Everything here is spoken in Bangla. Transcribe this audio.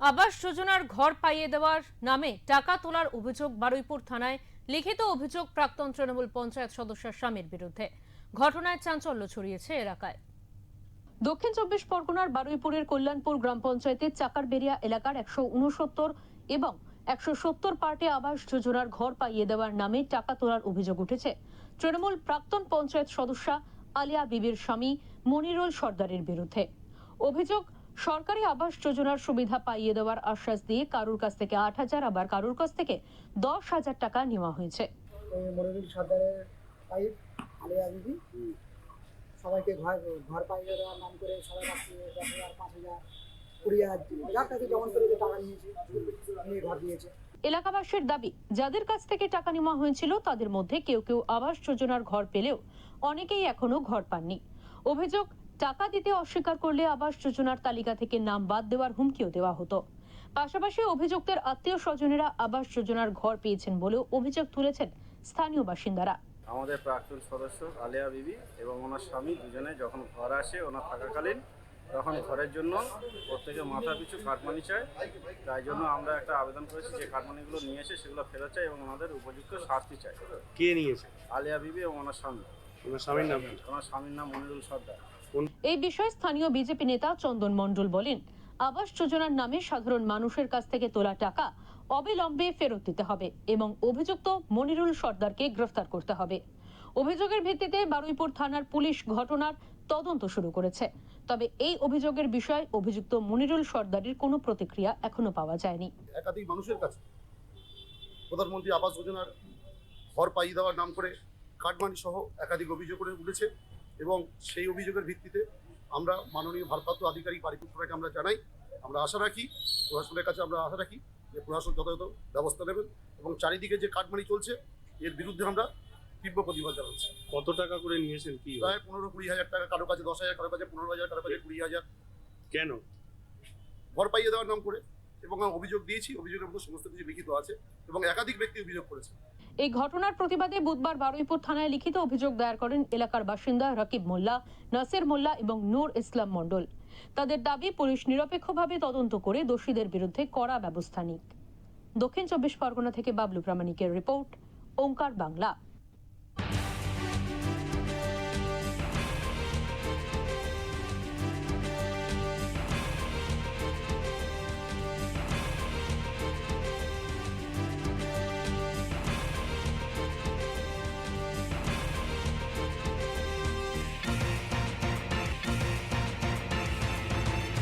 আবাস যোজনার ঘর পাইয়ে দেওয়ার নামে টাকা তোলার অভিযোগ বারুইপুর থানায় লিখিত অভিযোগ প্রাক্তন তৃণমূল পঞ্চায়েত সদস্যের স্বামীর বিরুদ্ধে। ঘটনায় চাঞ্চল্য ছড়িয়েছে এলাকায়। দক্ষিণ চব্বিশ পরগনার বারুইপুরের কল্যাণপুর গ্রাম পঞ্চায়েতের চাকারবেরিয়া এলাকার 169 এবং 170 পার্টি আবাস যোজনার ঘর পাইয়ে দেওয়ার নামে টাকা তোলার অভিযোগ উঠেছে তৃণমূল প্রাক্তন পঞ্চায়েত সদস্যা আলিয়া বিবির স্বামী মনিরুল সর্দারের বিরুদ্ধে। অভিযোগ, সরকারি আবাস যোজনার সুবিধা পাইয়ে দেওয়ার আশ্বাস দিয়ে কারুর কাছ থেকে 8,000 আবার কারুর কাছ থেকে 10,000 টাকা নেওয়া হয়েছে। মনিরুল সর্দারের পাইপ আলিয়া বিবি সবাইকে ঘর ঘর পাইয়ে দেওয়ার নাম করে সবার কাছ থেকে 10,000, 5,000, 20,000 যার কাছে যেমন করে টাকা নিয়েছে নিয়ে ঘর দিয়েছে। এলাকাবাসীর দাবি, যাদের কাছ থেকে টাকা নেওয়া হয়েছিল তাদের মধ্যে কেউ কেউ আবাস যোজনার ঘর পেলেও অনেকেই এখনো ঘর পাননি। অভিযোগ, টাকা দিতে অস্বীকার করলে আবাস যোজনার তালিকা থেকে নাম বাদ দেওয়ার হুমকিও দেওয়া হতো। পাশাপাশি অভিযুক্তের আত্মীয় স্বজনেরা আবাস যোজনার ঘর পেয়েছেন বলেও অভিযোগ তুলেছেন স্থানীয় বাসিন্দারা। আমাদের প্রাক্তন সদস্য আলিয়া বিবি এবং ওনার স্বামী দুজনে যখন ঘর আসে ওনার থাকাকালীন তখন ঘরের জন্য প্রত্যেকে মাথা পিছু কাটমানি চায়। তাই জন্য আমরা একটা আবেদন করেছি যে কাটমানিগুলো নিয়ে এসে সেগুলো ফেরত চাই এবং ওনাদের উপযুক্ত শাস্তি চাই। কে নিয়েছে? আলিয়া বিবি এবং ওনার স্বামী। ওনার স্বামীর নাম? ওনার স্বামীর নাম মনিরুল সর্দার। এই বিষয়ে স্থানীয় বিজেপি নেতা চন্দন মণ্ডল বলেন, আবাস যোজনার নামে সাধারণ মানুষের কাছ থেকে তোলা টাকা অবিলম্বে ফেরত দিতে হবে এবং অভিযুক্ত মনিরুল সর্দারকে গ্রেফতার করতে হবে। অভিযোগের ভিত্তিতে বারুইপুর থানার পুলিশ ঘটনার তদন্ত শুরু করেছে। তবে এই অভিযোগের বিষয়ে অভিযুক্ত মনিরুল সর্দারের কোনো প্রতিক্রিয়া এখনো পাওয়া যায়নি। একাধিক মানুষের কাছে প্রধানমন্ত্রী আবাস যোজনার ঘর পাইয়ে দেওয়ার নাম করে কাটমানি সহ একাধিক অভিযোগ করে উঠেছে এবং সেই অভিযোগের ভিত্তিতে আমরা মাননীয় ভারপ্রাপ্ত আধিকারিক বারুইপুরকে আমরা জানাই, আমরা আশা রাখি, প্রশাসনের কাছে আমরা আশা রাখি যে প্রশাসন যথাযথ ব্যবস্থা নেবেন এবং চারিদিকে যে কাটমানি চলছে এর বিরুদ্ধে আমরা তীব্র প্রতিবাদ জানাচ্ছি। কত টাকা করে নিয়েছেন? কি প্রায় 15-20 হাজার টাকা, কারো কাছে 10,000, কারো কাছে 15,000, কারো কাছে 20,000। কেন? ঘর পাইয়ে দেওয়ার নাম করে। এবং আমরা অভিযোগ দিয়েছি, অভিযোগের মধ্যে সমস্ত কিছু লিখিত আছে এবং একাধিক ব্যক্তি অভিযোগ করেছে। এই ঘটনার প্রতিবাদে বুধবার বারুইপুর থানায় লিখিত অভিযোগ দায়ের করেন এলাকার বাসিন্দা রকিব মোল্লা, নাসির মোল্লা এবং নূর ইসলাম মণ্ডল। তাদের দাবি, পুলিশ নিরপেক্ষভাবে তদন্ত করে দোষীদের বিরুদ্ধে কড়া ব্যবস্থা নিক। দক্ষিণ চব্বিশ পরগনা থেকে বাবলু প্রামাণিকের রিপোর্ট, ওঙ্কার বাংলা।